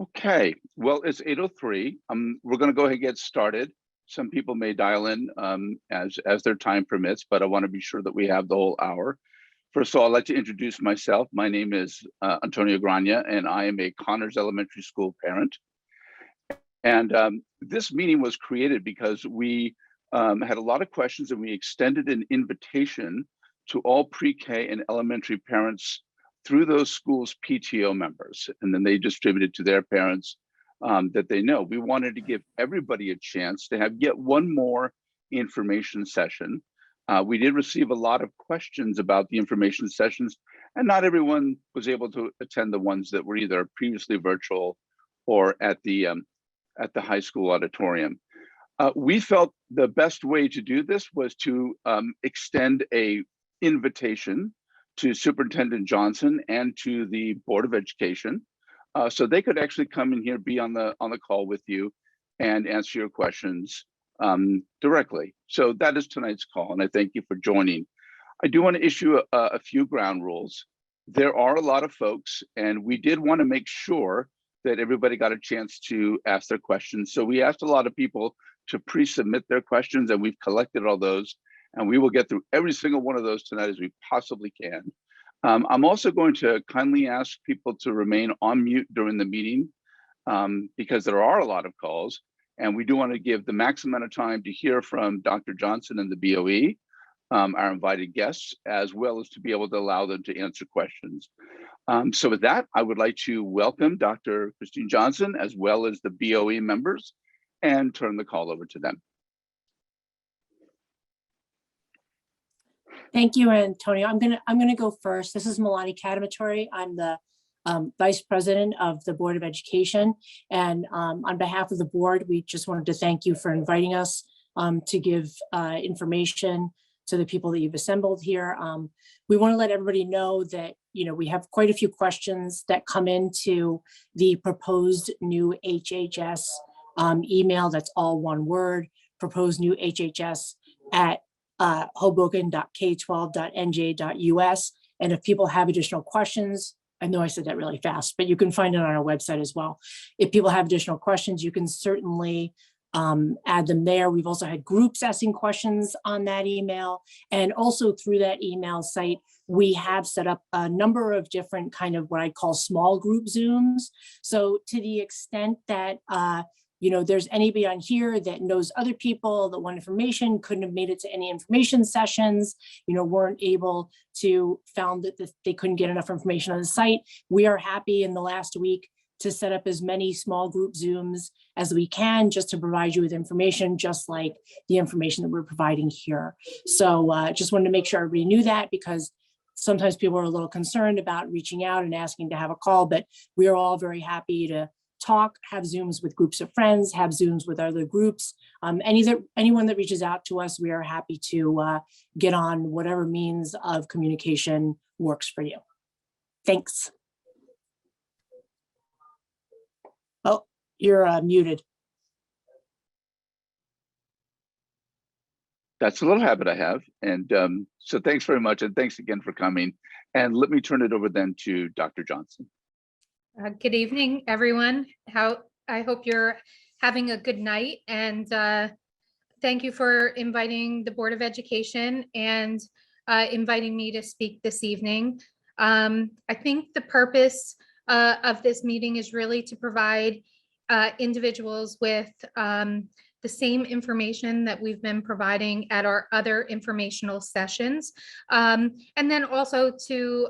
Okay, well, it's 8:03. We're going to go ahead and get started. Some people may dial in as their time permits, but I want to be sure that we have the whole hour. First of all, I'd like to introduce myself. My name is Antonio Grania, and I am a Connors Elementary School parent. And this meeting was created because we had a lot of questions, and we extended an invitation to all pre-K and elementary parents through those schools' PTO members, and then they distributed to their parents that they know. We wanted to give everybody a chance to have yet one more information session. We did receive a lot of questions about the information sessions, and not everyone was able to attend the ones that were either previously virtual or at the high school auditorium. We felt the best way to do this was to extend a invitation to Superintendent Johnson and to the Board of Education, so they could actually come in here, be on the call with you, and answer your questions directly. So that is tonight's call, and I thank you for joining. I do want to issue a few ground rules. There are a lot of folks, and we did want to make sure that everybody got a chance to ask their questions. So we asked a lot of people to pre-submit their questions, and we've collected all those, and we will get through every single one of those tonight as we possibly can. I'm also going to kindly ask people to remain on mute during the meeting because there are a lot of calls, and we do want to give the maximum amount of time to hear from Dr. Johnson and the BOE, our invited guests, as well as to be able to allow them to answer questions. So with that, I would like to welcome Dr. Christine Johnson, as well as the BOE members, and turn the call over to them. Thank you, Antonio. I'm gonna go first. This is Milani Kadamatori. I'm the Vice President of the Board of Education, and on behalf of the board, we just wanted to thank you for inviting us to give information to the people that you've assembled here. We want to let everybody know that we have quite a few questions that come into the proposed new HHS email. That's all one word: proposed new HHS at hoboken.k12.nj.us. And if people have additional questions, I know I said that really fast, but you can find it on our website as well. If people have additional questions, you can certainly add them there. We've also had groups asking questions on that email. And also through that email site, we have set up a number of different kind of what I call small group Zooms. So to the extent that there's anybody on here that knows other people that want information, couldn't have made it to any information sessions, weren't able to, found that they couldn't get enough information on the site. We are happy in the last week to set up as many small group Zooms as we can, just to provide you with information, just like the information that we're providing here. So just wanted to make sure everybody knew that, because sometimes people are a little concerned about reaching out and asking to have a call, but we are all very happy to talk, have Zooms with groups of friends, have Zooms with other groups. Anyone that reaches out to us, we are happy to get on whatever means of communication works for you. Thanks. Oh, you're muted. That's a little habit I have. And so thanks very much. And thanks again for coming. And let me turn it over then to Dr. Johnson. Good evening, everyone. I hope you're having a good night, and thank you for inviting the Board of Education and inviting me to speak this evening. I think the purpose of this meeting is really to provide individuals with the same information that we've been providing at our other informational sessions, and then also to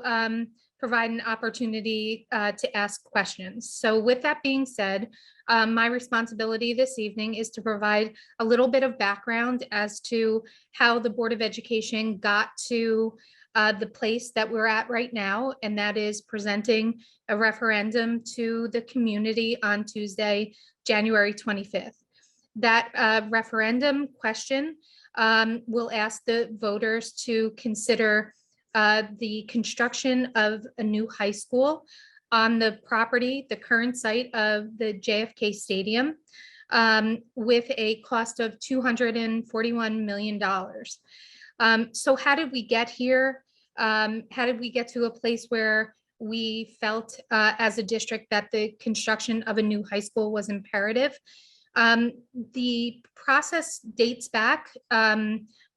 provide an opportunity to ask questions. So with that being said, my responsibility this evening is to provide a little bit of background as to how the Board of Education got to the place that we're at right now, and that is presenting a referendum to the community on Tuesday, January 25th. That referendum question will ask the voters to consider the construction of a new high school on the property, the current site of the JFK Stadium, with a cost of $241 million. So how did we get here? How did we get to a place where we felt as a district that the construction of a new high school was imperative. The process dates back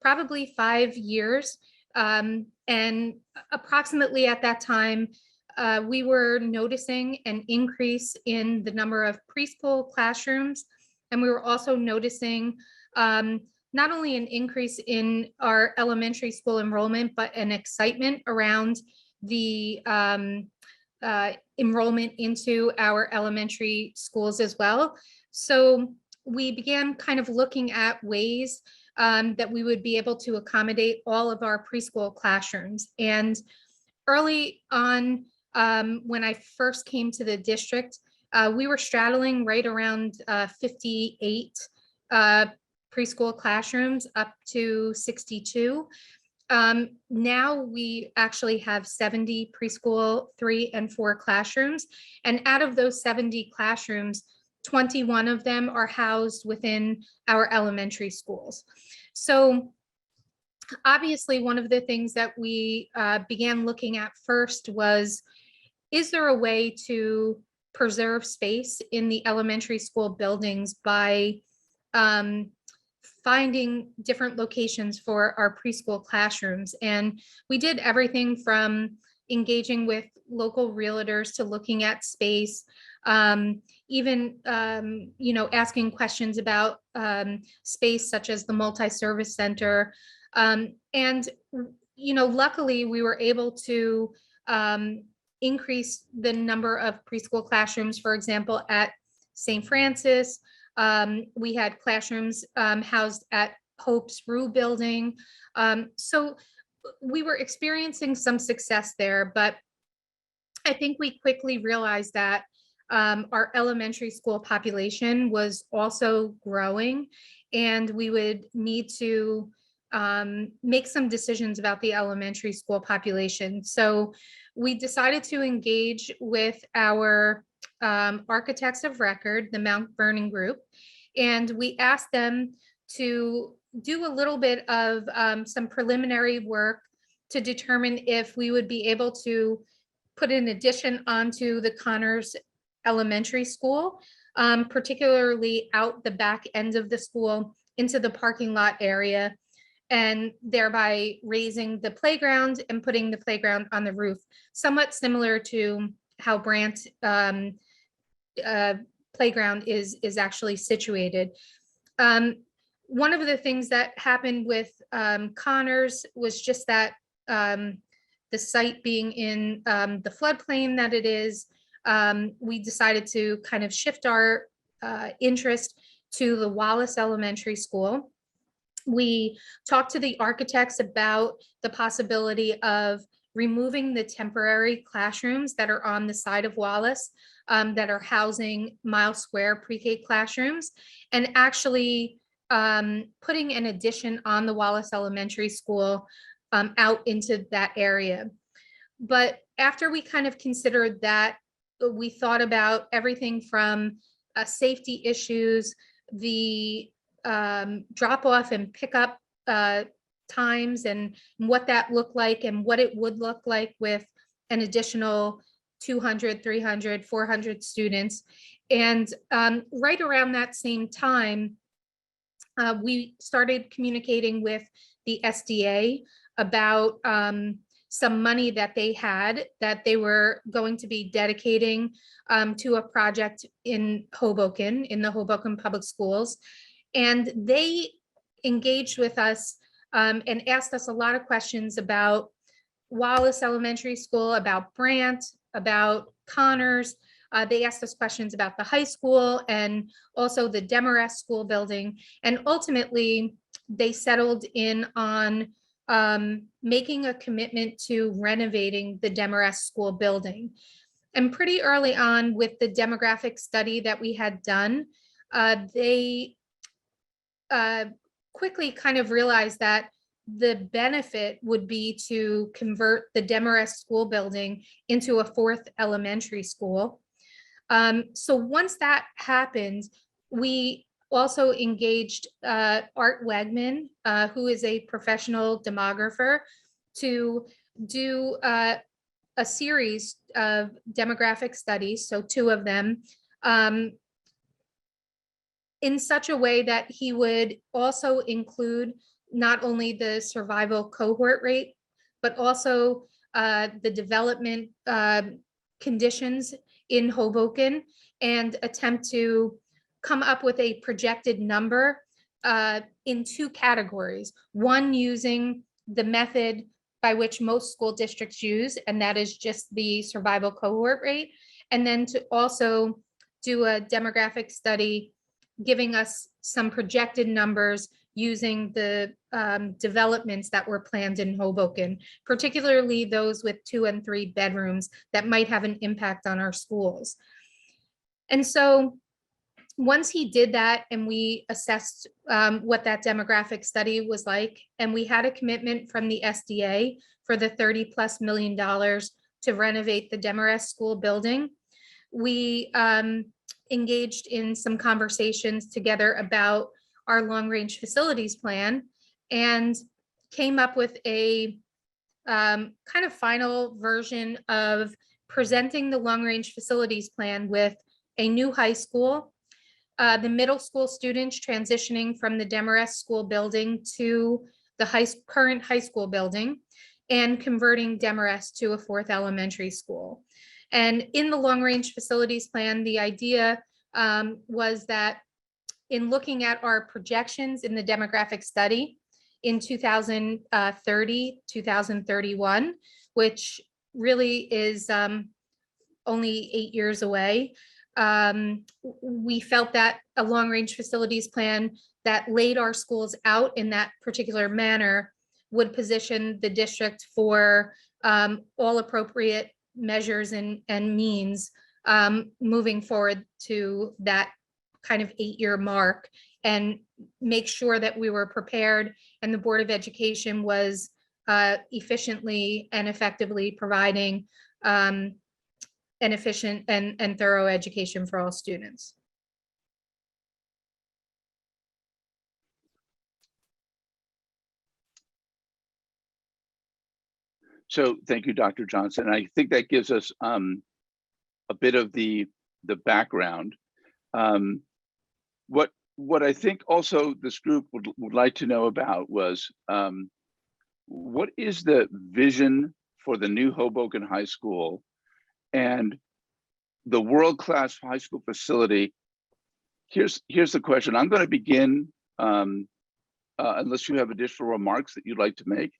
probably 5 years. And approximately at that time, we were noticing an increase in the number of preschool classrooms. And we were also noticing not only an increase in our elementary school enrollment, but an excitement around the enrollment into our elementary schools as well. So we began kind of looking at ways that we would be able to accommodate all of our preschool classrooms. And early on, when I first came to the district, we were straddling right around 58 preschool classrooms up to 62. Now we actually have 70 preschool 3 and 4 classrooms. And out of those 70 classrooms, 21 of them are housed within our elementary schools. So obviously, one of the things that we began looking at first was, is there a way to preserve space in the elementary school buildings by finding different locations for our preschool classrooms? And we did everything from engaging with local realtors to looking at space, even asking questions about space such as the multi-service center. And luckily we were able to increase the number of preschool classrooms. For example, at St. Francis, we had classrooms housed at Hope's Rue building. So we were experiencing some success there, but I think we quickly realized that our elementary school population was also growing, and we would need to make some decisions about the elementary school population. So we decided to engage with our architects of record, the Mount Vernon Group, and we asked them to do a little bit of some preliminary work to determine if we would be able to put an addition onto the Connors Elementary School, particularly out the back end of the school into the parking lot area, and thereby raising the playground and putting the playground on the roof, somewhat similar to how Brant playground is actually situated. One of the things that happened with Connors was just that the site being in the floodplain that it is, we decided to kind of shift our interest to the Wallace Elementary School. We talked to the architects about the possibility of removing the temporary classrooms that are on the side of Wallace that are housing Mile Square pre-K classrooms, and actually putting an addition on the Wallace Elementary School out into that area. But after we kind of considered that, we thought about everything from safety issues, the drop off and pickup times, and what that looked like and what it would look like with an additional 200, 300, 400 students. And right around that same time, we started communicating with the SDA about some money that they had that they were going to be dedicating to a project in Hoboken, in the Hoboken Public Schools. And they engaged with us and asked us a lot of questions about Wallace Elementary School, about Brant, about Connors. They asked us questions about the high school and also the Demarest School building. And ultimately, they settled in on making a commitment to renovating the Demarest School building. And pretty early on with the demographic study that we had done, they quickly kind of realized that the benefit would be to convert the Demarest School building into a 4th elementary school. So once that happened, we also engaged Art Wegman, who is a professional demographer, to do a series of demographic studies, so 2 of them, in such a way that he would also include not only the survival cohort rate, but also the development conditions in Hoboken, and attempt to come up with a projected number in 2 categories. One using the method by which most school districts use, and that is just the survival cohort rate. And then to also do a demographic study giving us some projected numbers using the developments that were planned in Hoboken, particularly those with 2 and 3 bedrooms that might have an impact on our schools. And so once he did that and we assessed what that demographic study was like, and we had a commitment from the SDA for the $30+ million to renovate the Demarest School building, we engaged in some conversations together about our long-range facilities plan and came up with a kind of final version of presenting the long-range facilities plan with a new high school, the middle school students transitioning from the Demarest School building to the current high school building, and converting Demarest to a 4th elementary school. And in the long-range facilities plan, the idea was that in looking at our projections in the demographic study in 2030, 2031, which really is only 8 years away, we felt that a long-range facilities plan that laid our schools out in that particular manner would position the district for all appropriate measures and means moving forward to that kind of 8-year mark, and make sure that we were prepared and the Board of Education was efficiently and effectively providing an efficient and thorough education for all students. So thank you, Dr. Johnson. I think that gives us a bit of the background. What I think also this group would like to know about was what is the vision for the new Hoboken High School and the world-class high school facility? Here's the question. I'm going to begin, unless you have additional remarks that you'd like to make.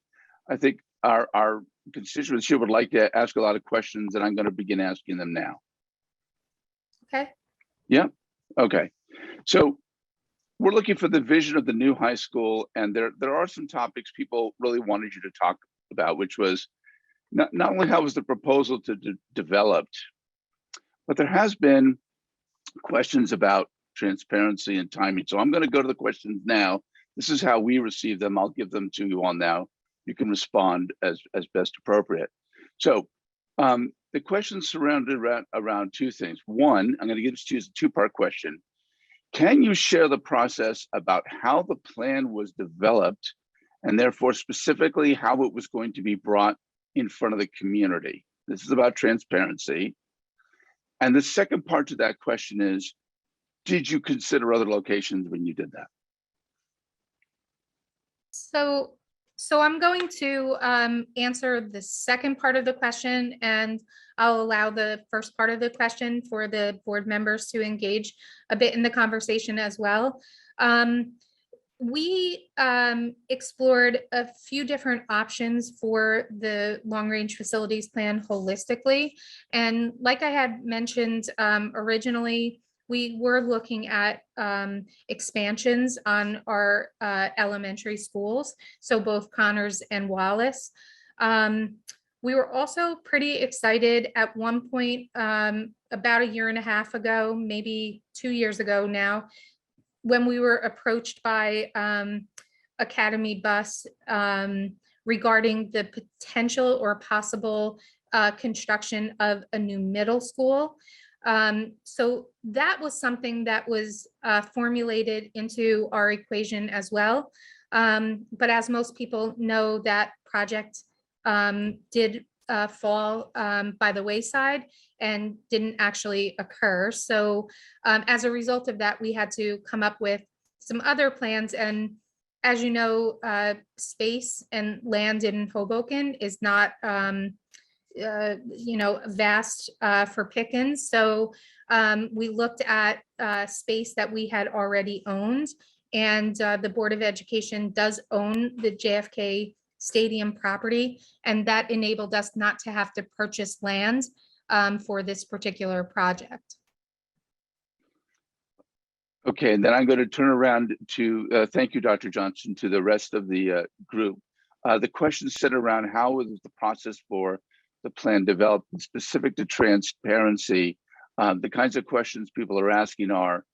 I think our constituents here would like to ask a lot of questions, and I'm going to begin asking them now. Okay. Yeah. Okay. So we're looking for the vision of the new high school, and there are some topics people really wanted you to talk about, which was not only how was the proposal developed, but there has been questions about transparency and timing. So I'm going to go to the questions now. This is how we receive them. I'll give them to you all now. You can respond as best appropriate. So the questions surrounded around 2 things. One, I'm going to give this to you as a 2-part question. Can you share the process about how the plan was developed, and therefore specifically how it was going to be brought in front of the community? This is about transparency. And the second part to that question is, did you consider other locations when you did that? So I'm going to answer the second part of the question, and I'll allow the first part of the question for the board members to engage a bit in the conversation as well. We explored a few different options for the long-range facilities plan holistically. And like I had mentioned originally, we were looking at expansions on our elementary schools, so both Connors and Wallace. We were also pretty excited at one point about 1.5 years ago, maybe 2 years ago now, when we were approached by Academy Bus regarding the potential or possible construction of a new middle school. So that was something that was formulated into our equation as well. But as most people know, that project did fall by the wayside and didn't actually occur. So as a result of that, we had to come up with some other plans. And as you know, space and land in Hoboken is not vast for Pickens. So we looked at space that we had already owned, and the Board of Education does own the JFK Stadium property, and that enabled us not to have to purchase land for this particular project. Okay, and then I'm going to turn around to, thank you, Dr. Johnson, to the rest of the group. The questions set around how was the process for the plan developed specific to transparency. The kinds of questions people are asking are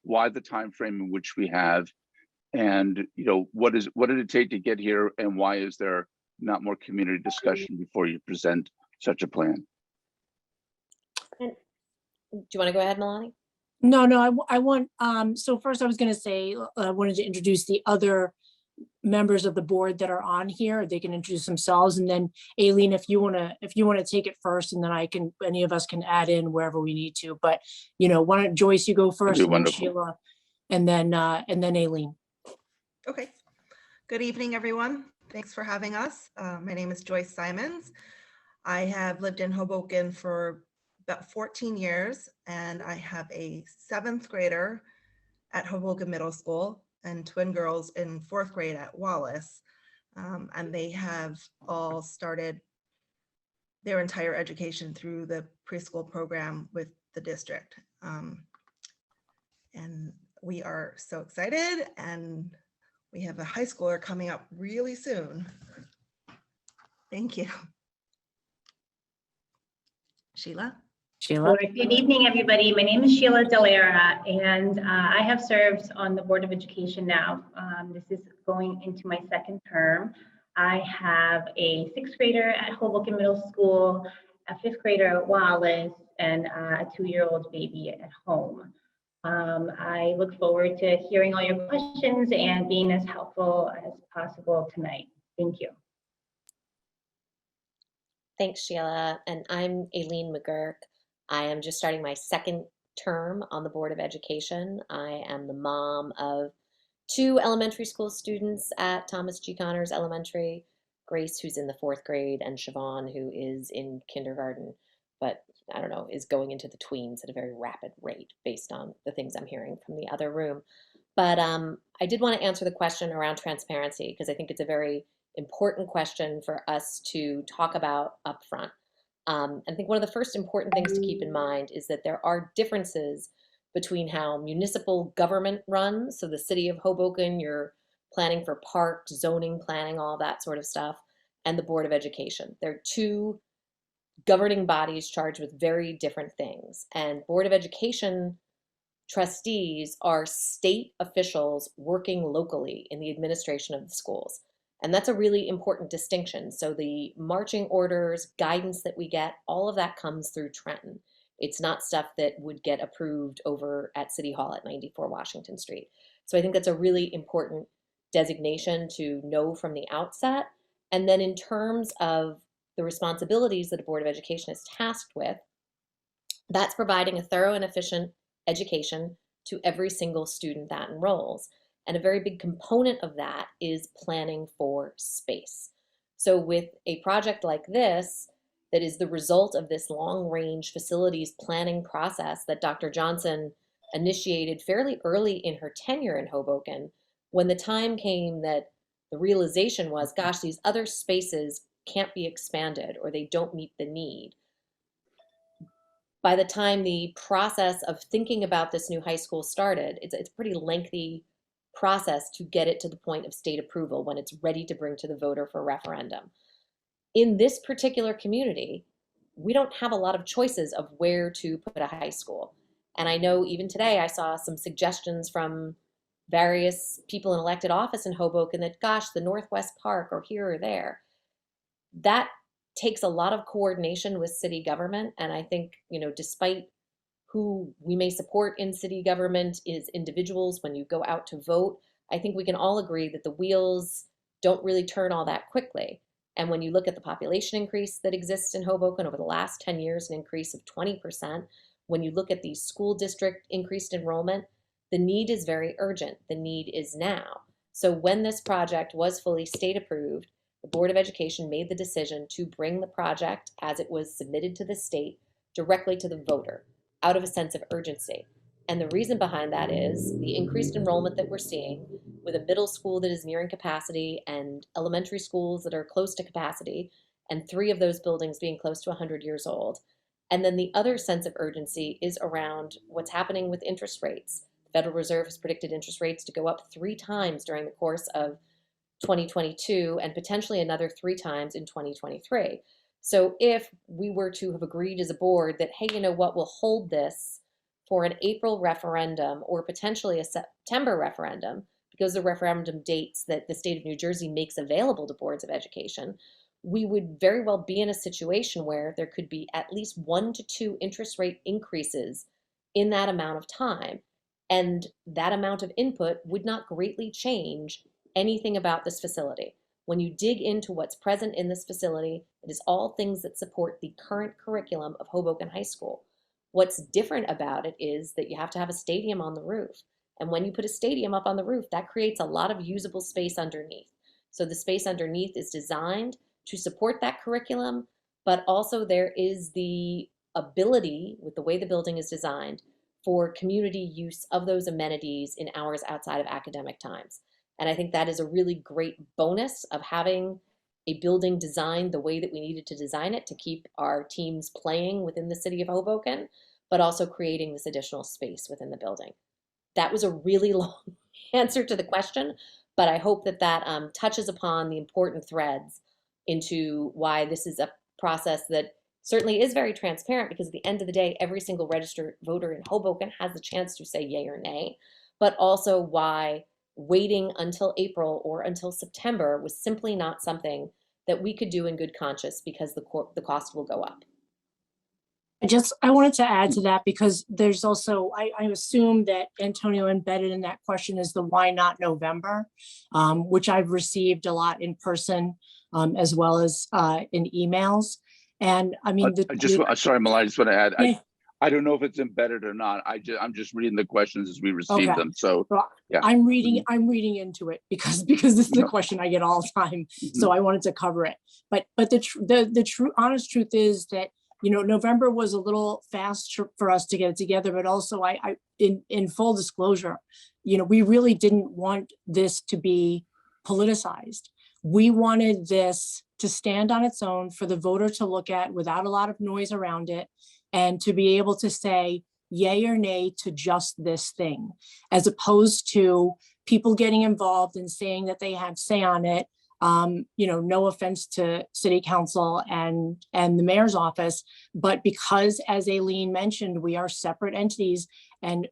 why the time frame in which we have, and what did it take to get here, and why is there not more community discussion before you present such a plan? And do you want to go ahead, Milani? No, I want, so first I was gonna say, I wanted to introduce the other members of the board that are on here. They can introduce themselves, and then Aileen, if you wanna take it first, and then any of us can add in wherever we need to. But why don't Joyce, you go first, and then wonderful. Sheila, and then Aileen. Okay. Good evening, everyone. Thanks for having us. My name is Joyce Simons. I have lived in Hoboken for about 14 years, and I have a 7th grader at Hoboken Middle School and twin girls in 4th grade at Wallace. And they have all started their entire education through the preschool program with the district. And we are so excited, and we have a high schooler coming up really soon. Thank you. Sheila? Sheila. Good evening, everybody. My name is Sheila Delera, and I have served on the Board of Education now. This is going into my 2nd term. I have a 6th grader at Hoboken Middle School, a 5th grader at Wallace, and a 2-year-old baby at home. I look forward to hearing all your questions and being as helpful as possible tonight. Thank you. Thanks, Sheila. And I'm Aileen McGurk. I am just starting my 2nd term on the Board of Education. I am the mom of 2 elementary school students at Thomas G. Connors Elementary, Grace, who's in the 4th grade, and Siobhan, who is in kindergarten, but I don't know, is going into the tweens at a very rapid rate based on the things I'm hearing from the other room. But I did want to answer the question around transparency, because I think it's a very important question for us to talk about upfront. I think one of the first important things to keep in mind is that there are differences between how municipal government runs. So the city of Hoboken, you're planning for parks, zoning, planning, all that sort of stuff, and the Board of Education. They're 2 governing bodies charged with very different things. And Board of Education trustees are state officials working locally in the administration of the schools. And that's a really important distinction. So the marching orders, guidance that we get, all of that comes through Trenton. It's not stuff that would get approved over at City Hall at 94 Washington Street. So I think that's a really important designation to know from the outset. And then in terms of the responsibilities that a Board of Education is tasked with, that's providing a thorough and efficient education to every single student that enrolls. And a very big component of that is planning for space. So with a project like this, that is the result of this long-range facilities planning process that Dr. Johnson initiated fairly early in her tenure in Hoboken, when the time came that the realization was, gosh, these other spaces can't be expanded or they don't meet the need. By the time the process of thinking about this new high school started, it's a pretty lengthy process to get it to the point of state approval when it's ready to bring to the voter for referendum. In this particular community, we don't have a lot of choices of where to put a high school. And I know even today I saw some suggestions from various people in elected office in Hoboken that, gosh, the Northwest Park or here or there. That takes a lot of coordination with city government. And I think, despite who we may support in city government is individuals when you go out to vote, I think we can all agree that the wheels don't really turn all that quickly. And when you look at the population increase that exists in Hoboken over the last 10 years, an increase of 20%, when you look at the school district increased enrollment, the need is very urgent. The need is now. So when this project was fully state approved, the Board of Education made the decision to bring the project as it was submitted to the state directly to the voter out of a sense of urgency. And the reason behind that is the increased enrollment that we're seeing with a middle school that is nearing capacity and elementary schools that are close to capacity, and 3 of those buildings being close to 100 years old. And then the other sense of urgency is around what's happening with interest rates. The Federal Reserve has predicted interest rates to go up 3 times during the course of 2022 and potentially another 3 times in 2023. So if we were to have agreed as a board that, hey, you know what, we'll hold this for an April referendum or potentially a September referendum, because the referendum dates that the state of New Jersey makes available to boards of education, we would very well be in a situation where there could be at least 1 to 2 interest rate increases in that amount of time. And that amount of input would not greatly change anything about this facility. When you dig into what's present in this facility, it is all things that support the current curriculum of Hoboken High School. What's different about it is that you have to have a stadium on the roof. And when you put a stadium up on the roof, that creates a lot of usable space underneath. So the space underneath is designed to support that curriculum, but also there is the ability, with the way the building is designed, for community use of those amenities in hours outside of academic times. And I think that is a really great bonus of having a building designed the way that we needed to design it to keep our teams playing within the city of Hoboken, but also creating this additional space within the building. That was a really long answer to the question, but I hope that that touches upon the important threads into why this is a process that certainly is very transparent, because at the end of the day, every single registered voter in Hoboken has the chance to say yay or nay, but also why waiting until April or until September was simply not something that we could do in good conscience, because the cost will go up. I wanted to add to that, because there's also, I assume that Antonio embedded in that question is the why not November, which I've received a lot in person as well as in emails. And I mean, sorry, Malai, I just want to add, Yeah. I don't know if it's embedded or not. I'm just reading the questions as we receive Okay. them. So Well, yeah. I'm reading into it because this is a question I get all the time. So I wanted to cover it. But the true honest truth is that, you know, November was a little fast for us to get it together, but also I in full disclosure, you know, we really didn't want this to be politicized. We wanted this to stand on its own for the voter to look at without a lot of noise around it, and to be able to say yay or nay to just this thing, as opposed to people getting involved and saying that they have say on it. You know, no offense to city council and the mayor's office, but because, as Aileen mentioned, we are separate entities and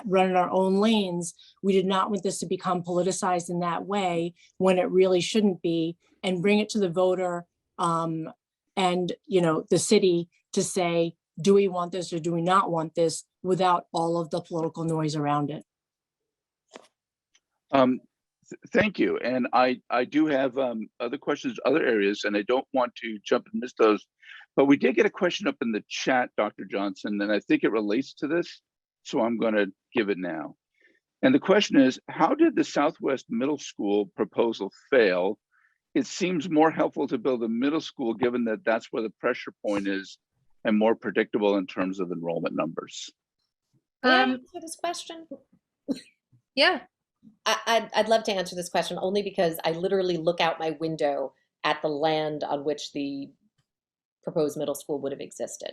run in our own lanes, we did not want this to become politicized in that way when it really shouldn't be, and bring it to the voter and, you know, the city to say, do we want this or do we not want this, without all of the political noise around it. Thank you. And I do have other questions, other areas, and I don't want to jump and miss those. But we did get a question up in the chat, Dr. Johnson, and I think it relates to this. So I'm going to give it now. And the question is, how did the Southwest Middle School proposal fail? It seems more helpful to build a middle school, given that that's where the pressure point is and more predictable in terms of enrollment numbers. May I answer this question? Yeah. I'd love to answer this question, only because I literally look out my window at the land on which the proposed middle school would have existed.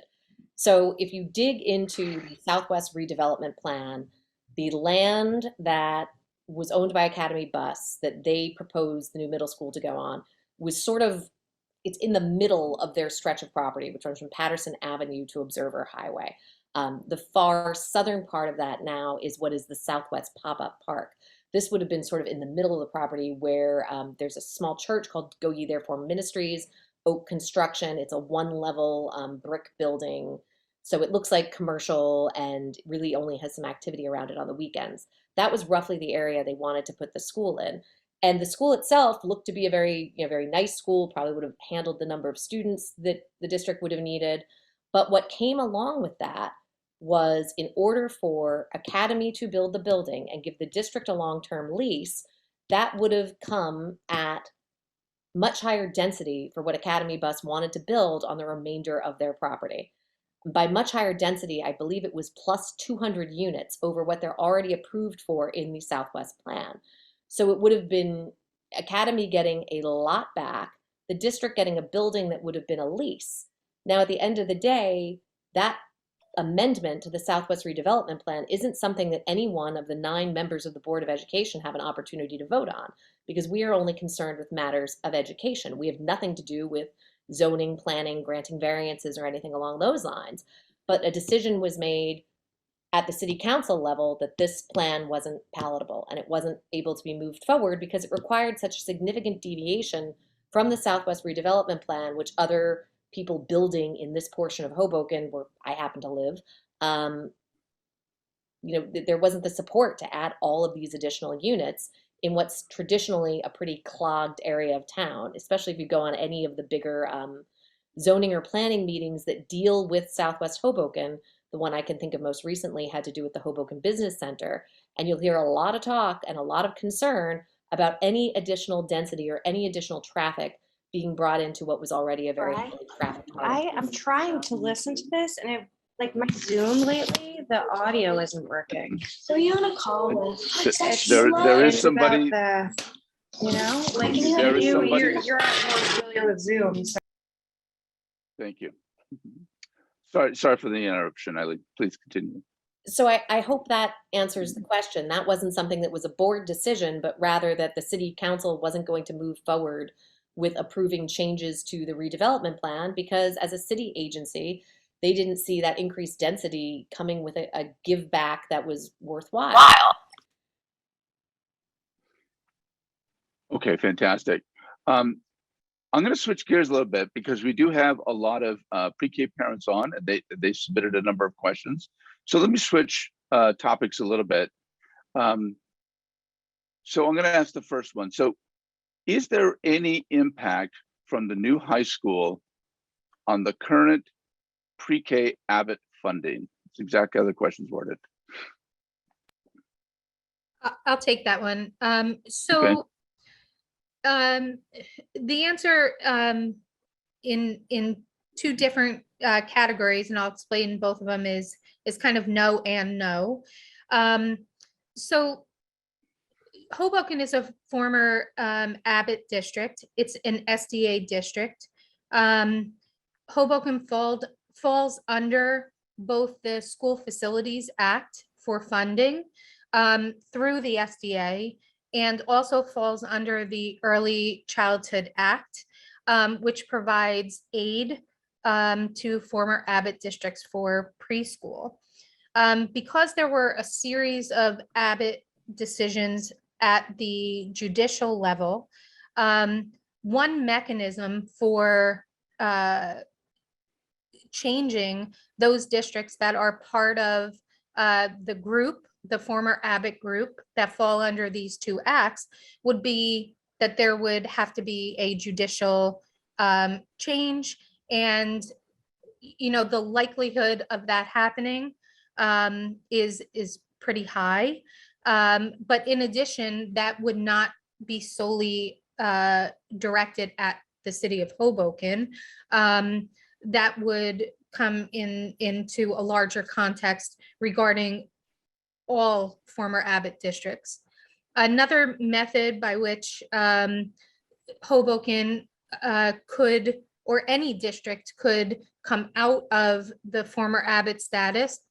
So if you dig into the Southwest redevelopment plan, the land that was owned by Academy Bus that they proposed the new middle school to go on was sort of, it's in the middle of their stretch of property, which runs from Patterson Avenue to Observer Highway. The far southern part of that now is what is the Southwest Pop-Up Park. This would have been sort of in the middle of the property where there's a small church called Go Ye Therefore Ministries, oak construction. It's a one-level brick building. So it looks like commercial and really only has some activity around it on the weekends. That was roughly the area they wanted to put the school in. And the school itself looked to be a very nice school, probably would have handled the number of students that the district would have needed. But what came along with that was, in order for Academy to build the building and give the district a long-term lease, that would have come at much higher density for what Academy Bus wanted to build on the remainder of their property. By much higher density, I believe it was plus 200 units over what they're already approved for in the Southwest plan. So it would have been Academy getting a lot back, the district getting a building that would have been a lease. Now, at the end of the day, that amendment to the Southwest redevelopment plan isn't something that any one of the 9 members of the Board of Education have an opportunity to vote on, because we are only concerned with matters of education. We have nothing to do with zoning, planning, granting variances, or anything along those lines. But a decision was made at the city council level that this plan wasn't palatable and it wasn't able to be moved forward because it required such a significant deviation from the Southwest redevelopment plan, which other people building in this portion of Hoboken, where I happen to live, there wasn't the support to add all of these additional units in what's traditionally a pretty clogged area of town, especially if you go on any of the bigger zoning or planning meetings that deal with Southwest Hoboken. The one I can think of most recently had to do with the Hoboken Business Center. And you'll hear a lot of talk and a lot of concern about any additional density or any additional traffic being brought into what was already a very heavily trafficked part. I am trying to listen to this, and it, like my Zoom lately, the audio isn't working. So you on a call with? There is somebody. Like you There is somebody. you're familiar with Zoom. So. Thank you. Sorry for the interruption, Eileen. Please continue. So I hope that answers the question. That wasn't something that was a board decision, but rather that the city council wasn't going to move forward with approving changes to the redevelopment plan because as a city agency, they didn't see that increased density coming with a give back that was worthwhile. Okay, fantastic. I'm going to switch gears a little bit because we do have a lot of pre-K parents on, and they submitted a number of questions. So let me switch topics a little bit. So I'm going to ask the first one. So is there any impact from the new high school on the current pre-K Abbott funding? It's exactly how the question's worded. I'll take that one. Okay. The answer in 2 different categories, and I'll explain both of them, is kind of no and no. So Hoboken is a former Abbott district. It's an SDA district. Hoboken falls under both the School Facilities Act for funding through the SDA, and also falls under the Early Childhood Act, which provides aid to former Abbott districts for preschool. Because there were a series of Abbott decisions at the judicial level, one mechanism for changing those districts that are part of the group, the former Abbott group that fall under these 2 acts, would be that there would have to be a judicial change. And, the likelihood of that happening is pretty high. But in addition, that would not be solely directed at the city of Hoboken. That would come into a larger context regarding all former Abbott districts. Another method by which Hoboken could, or any district could, come out of the former Abbott status,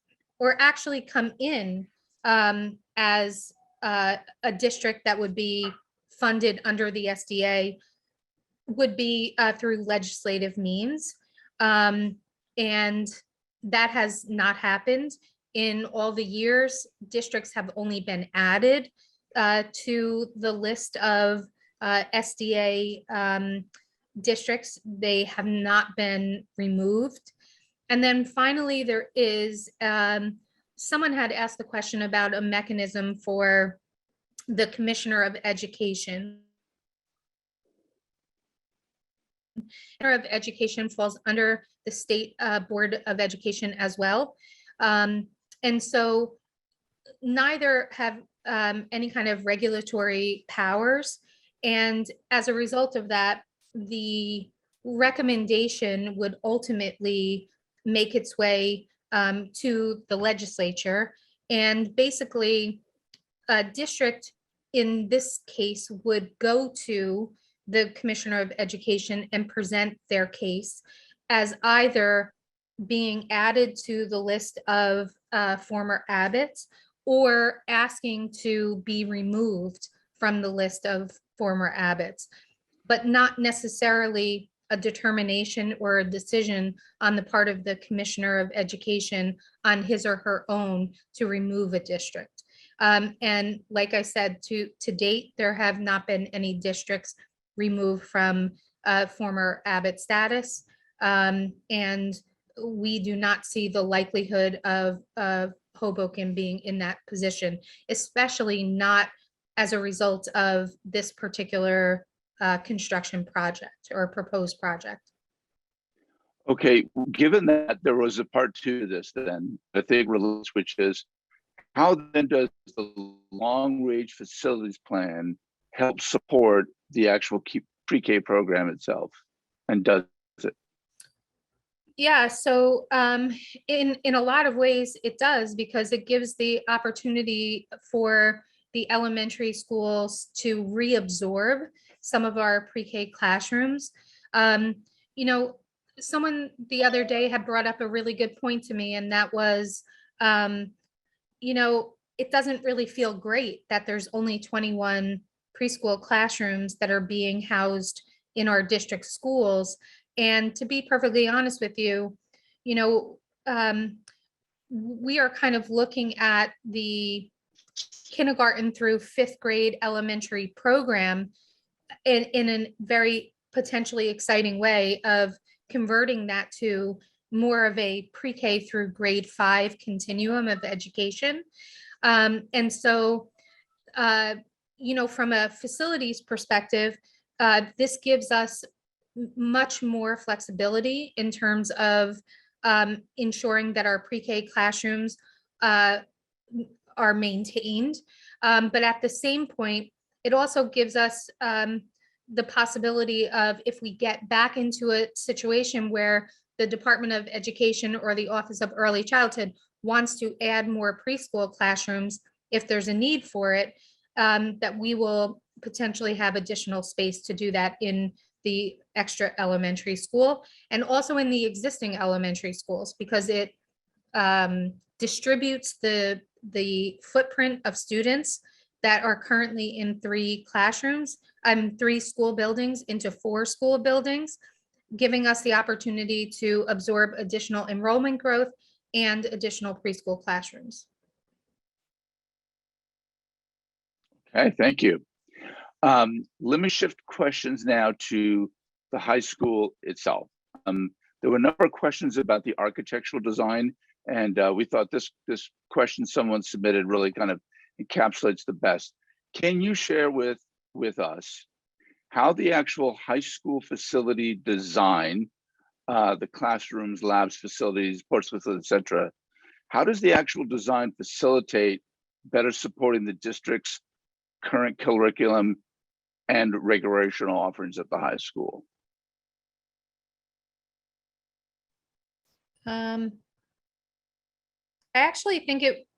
or actually come in as a district that would be funded under the SDA, would be through legislative means. And that has not happened. In all the years, districts have only been added to the list of SDA districts. They have not been removed. And then finally, there is, someone had asked the question about a mechanism for the Commissioner of Education. Commissioner of Education falls under the State Board of Education as well. And so neither have any kind of regulatory powers. And as a result of that, the recommendation would ultimately make its way to the legislature. And basically, a district in this case would go to the Commissioner of Education and present their case as either being added to the list of former abbots or asking to be removed from the list of former abbots, but not necessarily a determination or a decision on the part of the Commissioner of Education on his or her own to remove a district. And like I said, to date, there have not been any districts removed from former abbot status. And we do not see the likelihood of Hoboken being in that position, especially not as a result of this particular construction project or proposed project. Okay, given that there was a part two to this, then I think relates, which is how then does the long-range facilities plan help support the actual pre-K program itself, and does it? Yeah, so in a lot of ways it does, because it gives the opportunity for the elementary schools to reabsorb some of our pre-K classrooms. You know, someone the other day had brought up a really good point to me, and that was, you know, it doesn't really feel great that there's only 21 preschool classrooms that are being housed in our district schools. And to be perfectly honest with you, you know, we are kind of looking at the kindergarten through fifth grade elementary program in a very potentially exciting way of converting that to more of a pre-K through grade 5 continuum of education. And so, you know, from a facilities perspective, this gives us much more flexibility in terms of ensuring that our pre-K classrooms are maintained. But at the same point, it also gives us the possibility of, if we get back into a situation where the Department of Education or the Office of Early Childhood wants to add more preschool classrooms, if there's a need for it, that we will potentially have additional space to do that in the extra elementary school and also in the existing elementary schools, because it distributes the footprint of students that are currently in 3 classrooms, 3 school buildings into 4 school buildings, giving us the opportunity to absorb additional enrollment growth and additional preschool classrooms. Okay, thank you. Let me shift questions now to the high school itself. There were a number of questions about the architectural design, and we thought this question someone submitted really kind of encapsulates the best. Can you share with us how the actual high school facility design, the classrooms, labs, facilities, sports facilities, et cetera, how does the actual design facilitate better supporting the district's current curriculum and recreational offerings at the high school? I actually think it,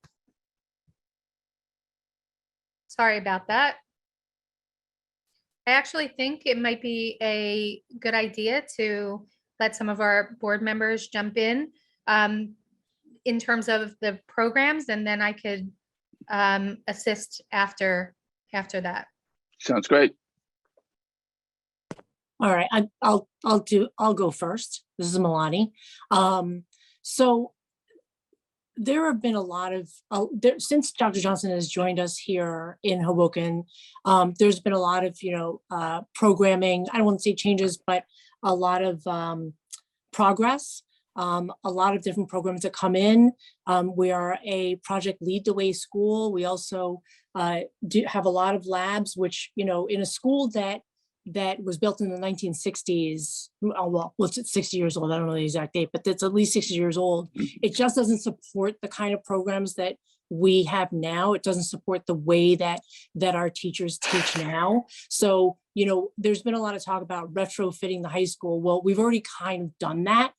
sorry about that. I actually think it might be a good idea to let some of our board members jump in terms of the programs, and then I could assist after that. Sounds great. All right, I'll go first. This is Milani. So there have been a lot of, since Dr. Johnson has joined us here in Hoboken, there's been a lot of, programming, I don't want to say changes, but a lot of progress a lot of different programs that come in. We are a Project Lead the Way school. We also do have a lot of labs, which, you know, in a school that was built in the 1960s, well, it's 60 years old, I don't know the exact date, but that's at least 60 years old. It just doesn't support the kind of programs that we have now. It doesn't support the way that our teachers teach now. So, you know, there's been a lot of talk about retrofitting the high school. Well, we've already kind of done that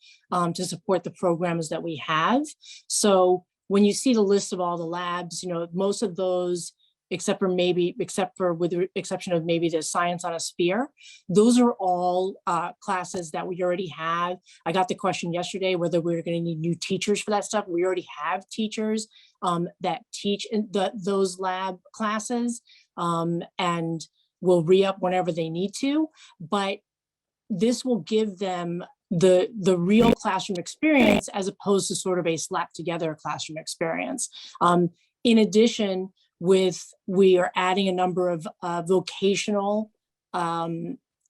to support the programs that we have. So when you see the list of all the labs, you know, most of those, except for with the exception of maybe the science on a sphere, those are all classes that we already have. I got the question yesterday whether we were going to need new teachers for that stuff. We already have teachers that teach in those lab classes, and will re-up whenever they need to. But this will give them the real classroom experience as opposed to sort of a slapped together classroom experience. In addition, we are adding a number of vocational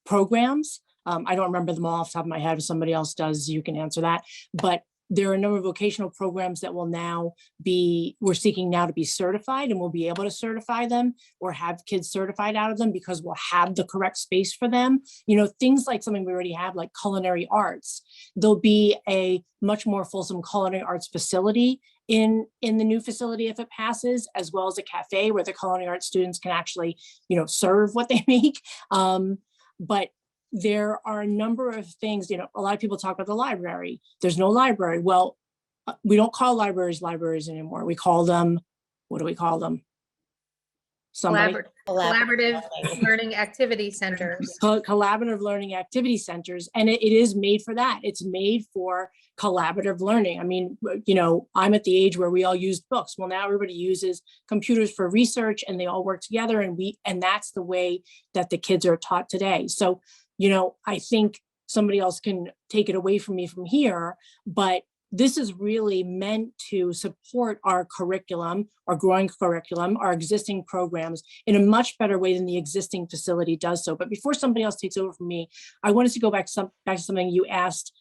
programs. I don't remember them all off the top of my head. If somebody else does, you can answer that. But there are a number of vocational programs that we're seeking now to be certified, and we'll be able to certify them or have kids certified out of them because we'll have the correct space for them. You know, things like something we already have, like culinary arts. There'll be a much more fulsome culinary arts facility in the new facility if it passes, as well as a cafe where the culinary arts students can actually, you know, serve what they make. But there are a number of things, you know, a lot of people talk about the library. There's no library. Well, we don't call libraries anymore. We call them, what do we call them? Collaborative learning activity centers. Collaborative learning activity centers. And it is made for that. It's made for collaborative learning. I mean, you know, I'm at the age where we all used books. Well, now everybody uses computers for research and they all work together, and that's the way that the kids are taught today. So, you know, I think somebody else can take it away from me from here, but this is really meant to support our curriculum, our growing curriculum, our existing programs in a much better way than the existing facility does so. But before somebody else takes over from me, I wanted to go back to something you asked,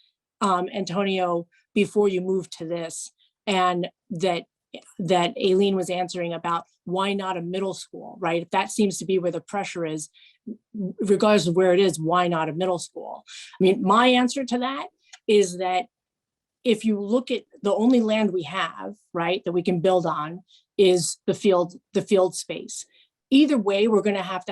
Antonio, before you moved to this, and that Aileen was answering about why not a middle school, right? If that seems to be where the pressure is, regardless of where it is, why not a middle school? I mean, my answer to that is that if you look at the only land we have, right, that we can build on is the field space. Either way, we're going to have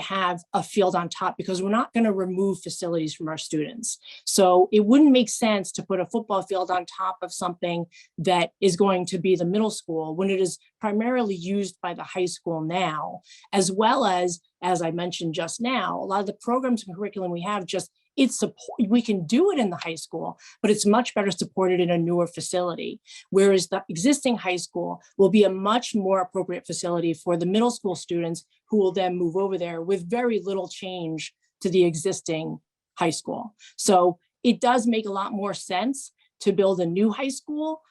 a field on top because we're not going to remove facilities from our students. So it wouldn't make sense to put a football field on top of something that is going to be the middle school when it is primarily used by the high school now, as well as I mentioned just now, a lot of the programs and curriculum we have we can do it in the high school, but it's much better supported in a newer facility. Whereas the existing high school will be a much more appropriate facility for the middle school students who will then move over there with very little change to the existing high school. So it does make a lot more sense to build a new high school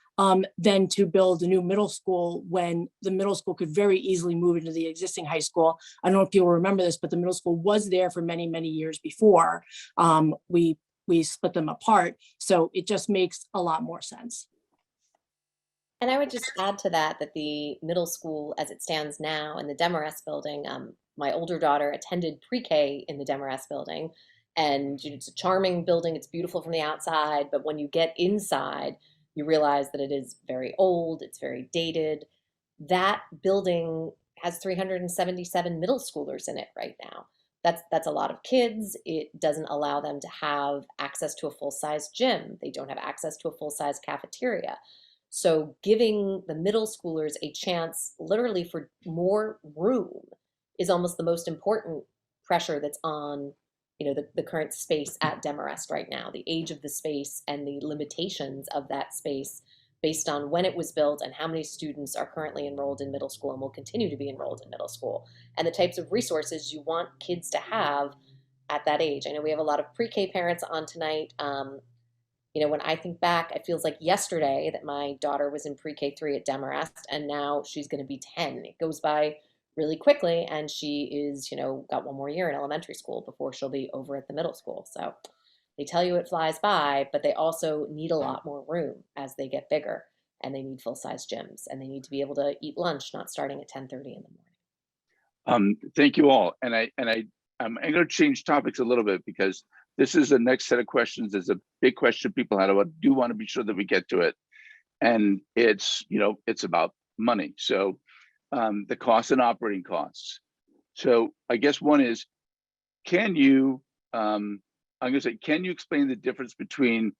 than to build a new middle school when the middle school could very easily move into the existing high school. I don't know if people remember this, but the middle school was there for many, many years before we split them apart. So it just makes a lot more sense. And I would just add to that the middle school as it stands now in the Demarest building, my older daughter attended pre-K in the Demarest building, and it's a charming building. It's beautiful from the outside, but when you get inside, you realize that it is very old, it's very dated. That building has 377 middle schoolers in it right now. That's a lot of kids. It doesn't allow them to have access to a full-size gym. They don't have access to a full-size cafeteria. So giving the middle schoolers a chance literally for more room is almost the most important pressure that's on, you know, the current space at Demarest right now, the age of the space and the limitations of that space based on when it was built and how many students are currently enrolled in middle school and will continue to be enrolled in middle school, and the types of resources you want kids to have at that age. I know we have a lot of pre-K parents on tonight. You know, when I think back, it feels like yesterday that my daughter was in pre-K 3 at Demarest, and now she's going to be 10. It goes by really quickly, and she is, you know, got one more year in elementary school before she'll be over at the middle school. So They tell you it flies by, but they also need a lot more room as they get bigger, and they need full-size gyms, and they need to be able to eat lunch, not starting at 10:30 in the morning. Thank you all. And I'm going to change topics a little bit because this is the next set of questions. Is a big question people had. I do want to be sure that we get to it. And it's, it's about money. So the costs and operating costs. So I guess one is, can you, I'm going to say, can you explain the difference between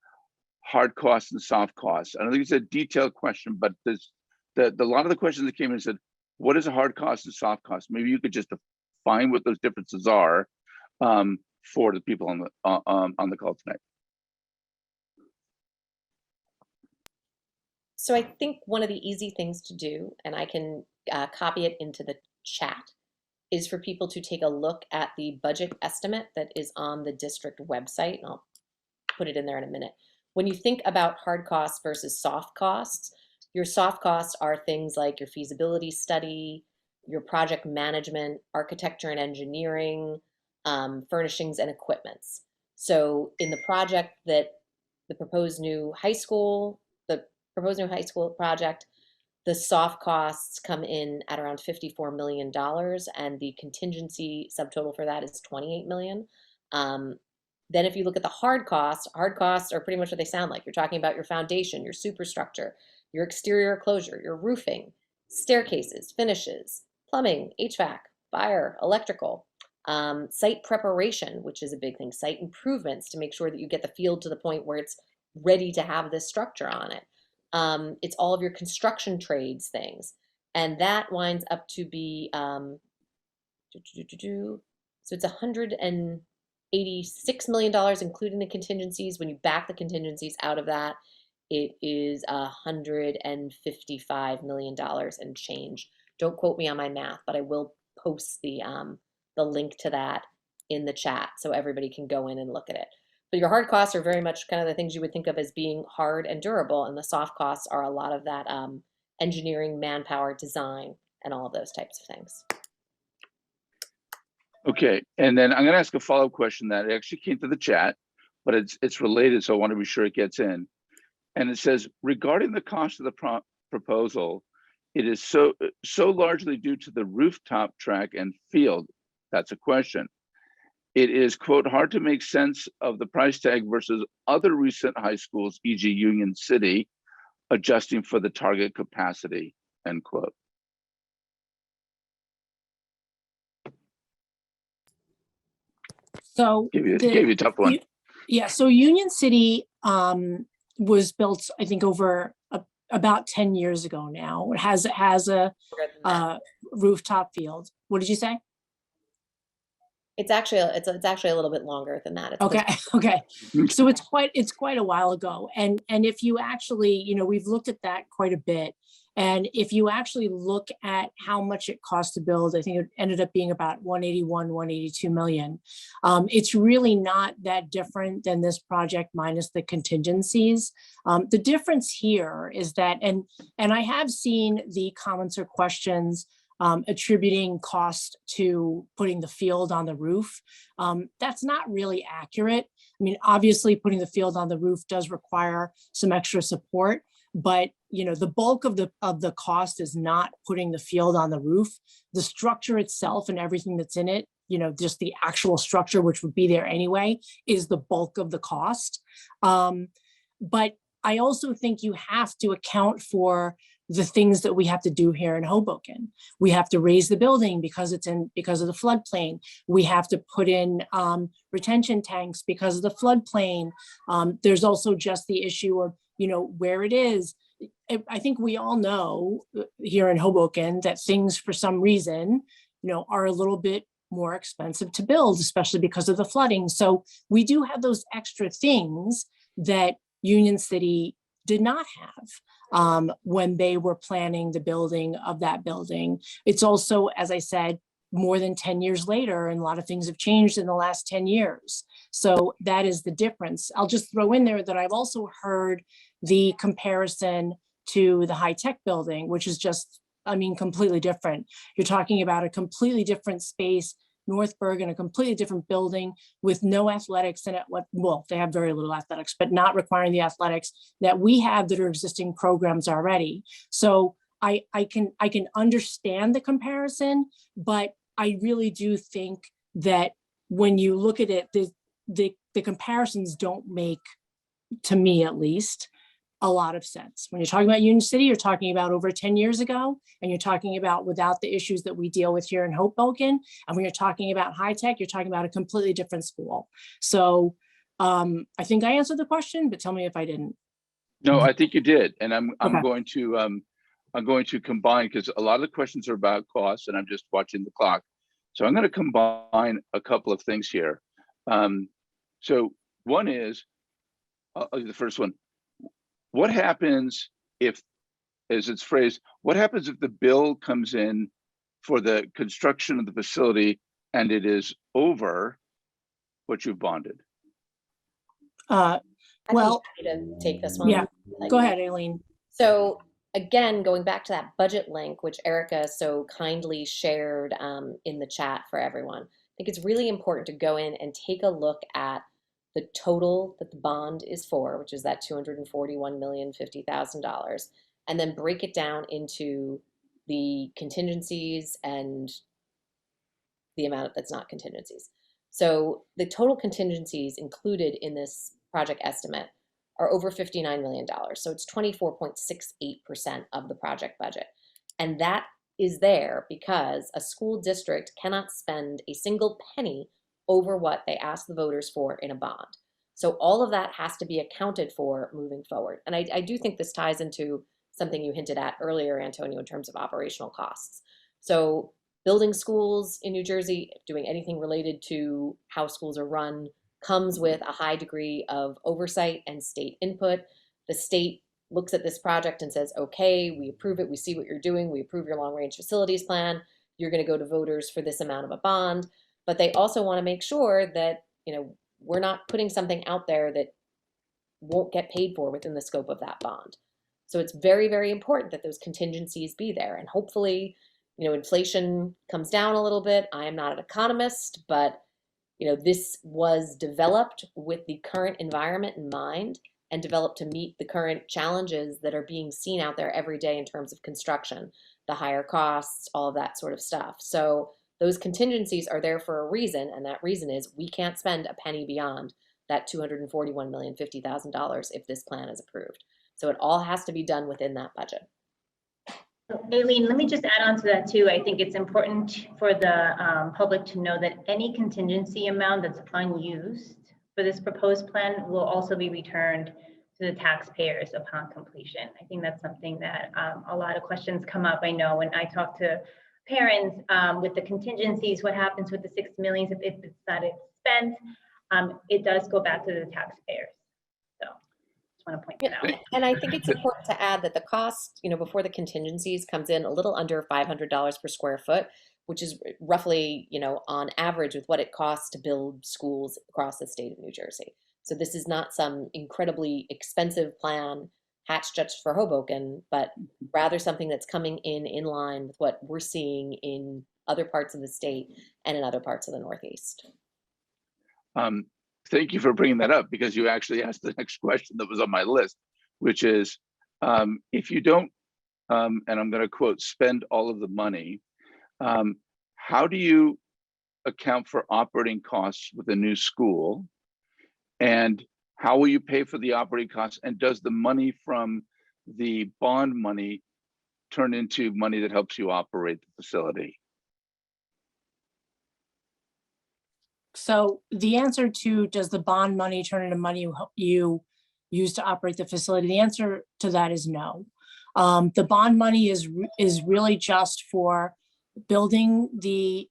hard costs and soft costs? I don't think it's a detailed question, but there's a lot of the questions that came in said, what is a hard cost and soft cost? Maybe you could just define what those differences are for the people on the call tonight. So I think one of the easy things to do, and I can copy it into the chat, is for people to take a look at the budget estimate that is on the district website, and I'll put it in there in a minute. When you think about hard costs versus soft costs, your soft costs are things like your feasibility study, your project management, architecture and engineering, furnishings and equipments. So in the project that the proposed new high school project, the soft costs come in at around $54 million, and the contingency subtotal for that is $28 million. Then if you look at the hard costs are pretty much what they sound like. You're talking about your foundation, your superstructure, your exterior closure, your roofing, staircases, finishes, plumbing, HVAC, fire, electrical, site preparation, which is a big thing, site improvements to make sure that you get the field to the point where it's ready to have this structure on it. It's all of your construction trades things. And that winds up to be, so it's $186 million, including the contingencies. When you back the contingencies out of that, it is $155 million and change. Don't quote me on my math, but I will post the link to that in the chat so everybody can go in and look at it. But your hard costs are very much kind of the things you would think of as being hard and durable, and the soft costs are a lot of that engineering, manpower, design, and all of those types of things. Okay, and then I'm going to ask a follow-up question that actually came to the chat, but it's related, so I want to be sure it gets in. And it says, regarding the cost of the proposal, it is so largely due to the rooftop track and field. That's a question. It is, quote, hard to make sense of the price tag versus other recent high schools, e.g. Union City, adjusting for the target capacity, end quote. So Gave you a tough one. Yeah, so Union City was built, I think, over about 10 years ago now. It has a rooftop field. What did you say? It's actually a little bit longer than that. It's Okay. So it's quite a while ago. And if you actually, we've looked at that quite a bit. And if you actually look at how much it cost to build, I think it ended up being about 182 million. It's really not that different than this project minus the contingencies. The difference here is that, and I have seen the comments or questions attributing cost to putting the field on the roof. That's not really accurate. I mean, obviously putting the field on the roof does require some extra support, but the bulk of the cost is not putting the field on the roof. The structure itself and everything that's in it, just the actual structure, which would be there anyway, is the bulk of the cost. But I also think you have to account for the things that we have to do here in Hoboken. We have to raise the building because of the floodplain. We have to put in retention tanks because of the floodplain. There's also just the issue of, where it is. I think we all know here in Hoboken that things for some reason, are a little bit more expensive to build, especially because of the flooding. So we do have those extra things that Union City did not have when they were planning the building of that building. It's also, as I said, more than 10 years later, and a lot of things have changed in the last 10 years. So that is the difference. I'll just throw in there that I've also heard the comparison to the high-tech building, which is just, completely different. You're talking about a completely different space, North Bergen, a completely different building with no athletics in it. Well, they have very little athletics, but not requiring the athletics that we have that are existing programs already. So I can understand the comparison, but I really do think that when you look at it, the comparisons don't make, to me at least, a lot of sense. When you're talking about Union City, you're talking about over 10 years ago, and you're talking about without the issues that we deal with here in Hoboken. And when you're talking about high tech, you're talking about a completely different school. So I think I answered the question, but tell me if I didn't. No, I think you did. And I'm Okay. going to combine, because a lot of the questions are about costs, and I'm just watching the clock. So I'm going to combine a couple of things here. So one is, I'll do the first one. What happens if, as it's phrased, what happens if the bill comes in for the construction of the facility and it is over what you've bonded? I'd be Well, happy to take this one. yeah, go ahead, Aileen. So again, going back to that budget link, which Erica so kindly shared in the chat for everyone, I think it's really important to go in and take a look at the total that the bond is for, which is that $241,050,000, and then break it down into the contingencies and the amount that's not contingencies. So the total contingencies included in this project estimate are over $59 million. So it's 24.68% of the project budget. And that is there because a school district cannot spend a single penny over what they ask the voters for in a bond. So all of that has to be accounted for moving forward. And I do think this ties into something you hinted at earlier, Antonio, in terms of operational costs. So building schools in New Jersey, doing anything related to how schools are run, comes with a high degree of oversight and state input. The state looks at this project and says, okay, we approve it, we see what you're doing, we approve your long-range facilities plan, you're going to go to voters for this amount of a bond. But they also want to make sure that, we're not putting something out there that won't get paid for within the scope of that bond. So it's very, very important that those contingencies be there. And hopefully, inflation comes down a little bit. I am not an economist, but this was developed with the current environment in mind and developed to meet the current challenges that are being seen out there every day in terms of construction, the higher costs, all of that sort of stuff. So those contingencies are there for a reason, and that reason is we can't spend a penny beyond that $241,050,000 if this plan is approved. So it all has to be done within that budget. Aileen, let me just add on to that too. I think it's important for the public to know that any contingency amount that's unused for this proposed plan will also be returned to the taxpayers upon completion. I think that's something that a lot of questions come up. I know when I talk to parents with the contingencies, what happens with the $6 million if it's not spent, it does go back to the taxpayers. So just want to point that out. And I think it's important to add that the cost, before the contingencies comes in a little under $500 per square foot, which is roughly, on average with what it costs to build schools across the state of New Jersey. So this is not some incredibly expensive plan hatched just for Hoboken, but rather something that's coming in line with what we're seeing in other parts of the state and in other parts of the Northeast. Thank you for bringing that up, because you actually asked the next question that was on my list, which is, if you don't, and I'm going to quote, spend all of the money, how do you account for operating costs with a new school? And how will you pay for the operating costs? And does the money from the bond money turn into money that helps you operate the facility? So the answer to, does the bond money turn into money you use to operate the facility? The answer to that is no. The bond money is really just for building the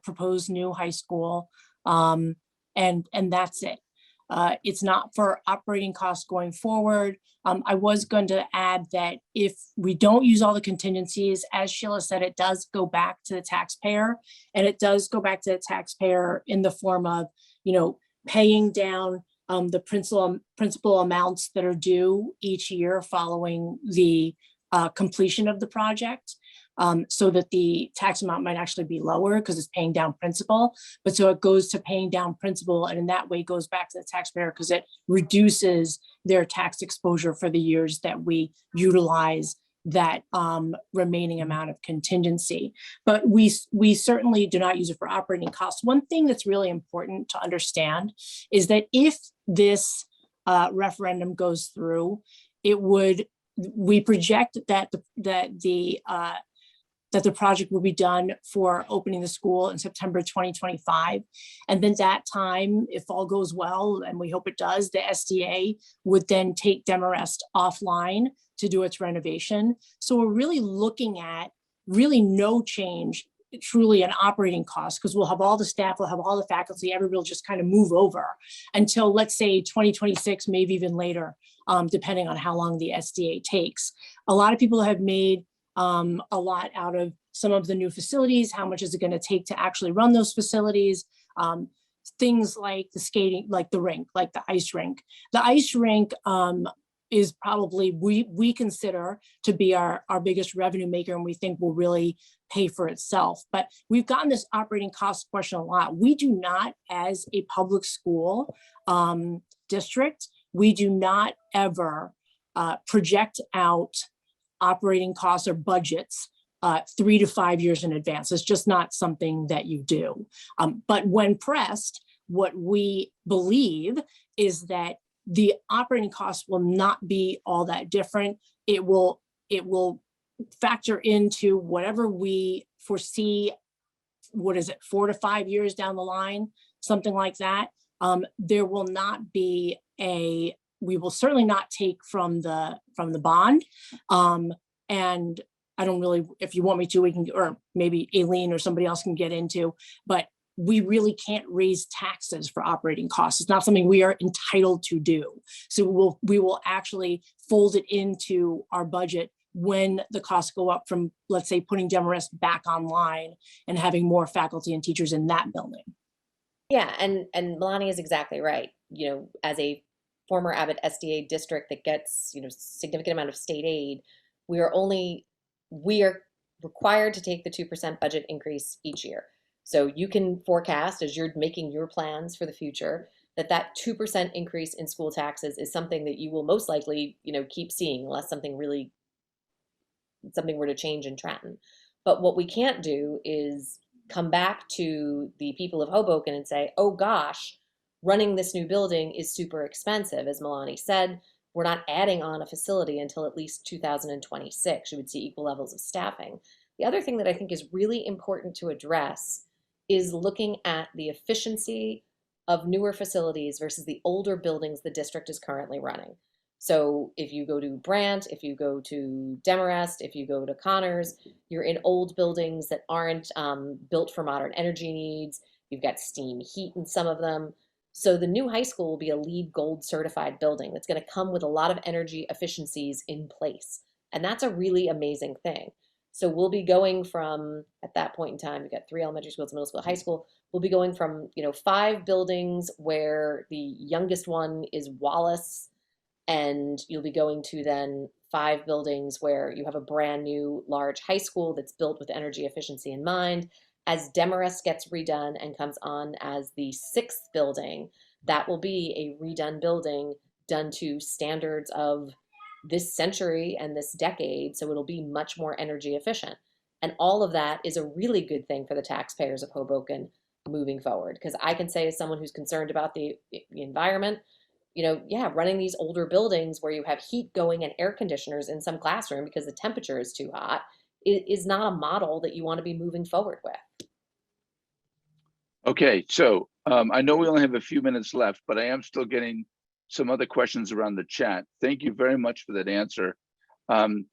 proposed new high school, and that's it. It's not for operating costs going forward. I was going to add that if we don't use all the contingencies, as Sheila said, it does go back to the taxpayer, and it does go back to the taxpayer in the form of, paying down the principal amounts that are due each year following the completion of the project. so that the tax amount might actually be lower because it's paying down principal. But so it goes to paying down principal, and in that way goes back to the taxpayer because it reduces their tax exposure for the years that we utilize that remaining amount of contingency. But we certainly do not use it for operating costs. One thing that's really important to understand is that if this referendum goes through, we project that the project will be done for opening the school in September 2025. And then that time, if all goes well, and we hope it does, the SDA would then take Demarest offline to do its renovation. So we're really looking at really no change truly in operating costs, because we'll have all the staff, we'll have all the faculty, everybody will just kind of move over until, let's say, 2026, maybe even later, depending on how long the SDA takes. A lot of people have made a lot out of some of the new facilities. How much is it going to take to actually run those facilities? Things like the skating, like the rink, like the ice rink. The ice rink is probably, we consider to be our biggest revenue maker, and we think will really pay for itself. But we've gotten this operating cost question a lot. We do not, as a public school district, we do not ever project out operating costs or budgets 3 to 5 years in advance. It's just not something that you do. But when pressed, what we believe is that the operating costs will not be all that different. It will factor into whatever we foresee. What is it, 4 to 5 years down the line, something like that. There will not be we will certainly not take from the bond. And I don't really, if you want me to, we can, or maybe Aileen or somebody else can get into, but we really can't raise taxes for operating costs. It's not something we are entitled to do. So we will actually fold it into our budget when the costs go up from, let's say, putting Demarest back online and having more faculty and teachers in that building. Yeah, and Melanie is exactly right. You know, as a former Abbott SDA district that gets, you know, significant amount of state aid, we are required to take the 2% budget increase each year. So you can forecast, as you're making your plans for the future, that 2% increase in school taxes is something that you will most likely, you know, keep seeing unless something were to change in Trenton. But what we can't do is come back to the people of Hoboken and say, oh gosh, running this new building is super expensive. As Melanie said, we're not adding on a facility until at least 2026. You would see equal levels of staffing. The other thing that I think is really important to address is looking at the efficiency of newer facilities versus the older buildings the district is currently running. So if you go to Brandt, if you go to Demarest, if you go to Connors, you're in old buildings that aren't built for modern energy needs. You've got steam heat in some of them. So the new high school will be a LEED Gold certified building that's going to come with a lot of energy efficiencies in place. And that's a really amazing thing. So we'll be going from, at that point in time, we've got 3 elementary schools, middle school, high school. We'll be going from, 5 buildings where the youngest one is Wallace, and you'll be going to then 5 buildings where you have a brand new large high school that's built with energy efficiency in mind. As Demarest gets redone and comes on as the 6th building, that will be a redone building done to standards of this century and this decade, so it'll be much more energy efficient. And all of that is a really good thing for the taxpayers of Hoboken moving forward. Because I can say, as someone who's concerned about the environment, running these older buildings where you have heat going and air conditioners in some classroom because the temperature is too hot is not a model that you want to be moving forward with. Okay, so I know we only have a few minutes left, but I am still getting some other questions around the chat. Thank you very much for that answer. And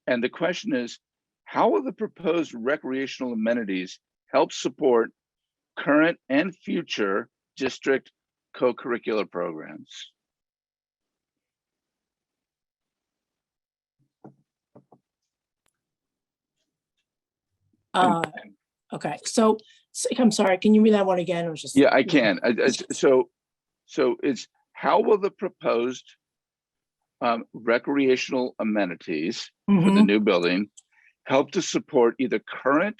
the question is, how will the proposed recreational amenities help support current and future district co-curricular programs? Okay, so I'm sorry, can you read that one again? It was just, yeah, I can. So it's, how will the proposed recreational amenities for the new building help to support either current